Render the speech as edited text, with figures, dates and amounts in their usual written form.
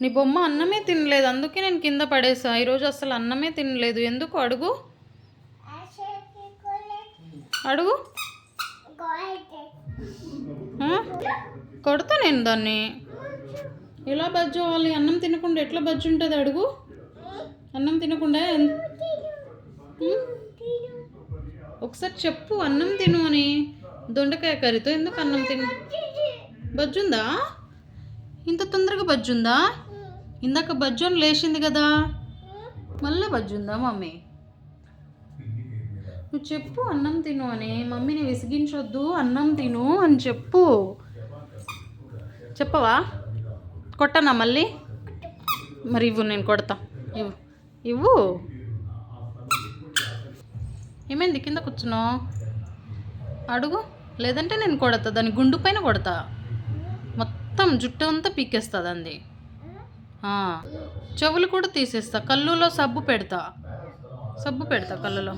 నీ బొమ్మ అన్నమే తినలేదు, అందుకే నేను కింద పడేసా. ఈరోజు అసలు అన్నమే తినలేదు. ఎందుకు అడుగు అడుగు. కొడతా నేను దాన్ని. ఎలా బజ్జు అవ్వాలి? అన్నం తినకుండా ఎట్లా బజ్జు ఉంటుంది? అడుగు. అన్నం తినకుండా ఒకసారి చెప్పు అన్నం తిను అని. దొండకాయ కర్రీతో ఎందుకు అన్నం తిను? బజ్జుందా? ఇంత తొందరగా బజ్జుందా? ఇందాక బజ్జు అని లేచింది కదా, మళ్ళీ బజ్జుందా మమ్మీ? నువ్వు చెప్పు అన్నం తిను అని. మమ్మీని విసిగించొద్దు, అన్నం తిను అని చెప్పు. చెప్పవా? కొట్టనా మళ్ళీ? మరి ఇవ్వు, నేను కొడతా. ఇవ్వు ఇవ్వు. ఏమైంది? కింద కూర్చున్నావు? అడుగు, లేదంటే నేను కొడతా. దాని గుండు పైన కొడతా. మొత్తం జుట్టు అంతా పీకేస్తుంది అంది. చెవులు కూడా తీసేస్తా. కళ్ళులో సబ్బు పెడతా కళ్ళులో.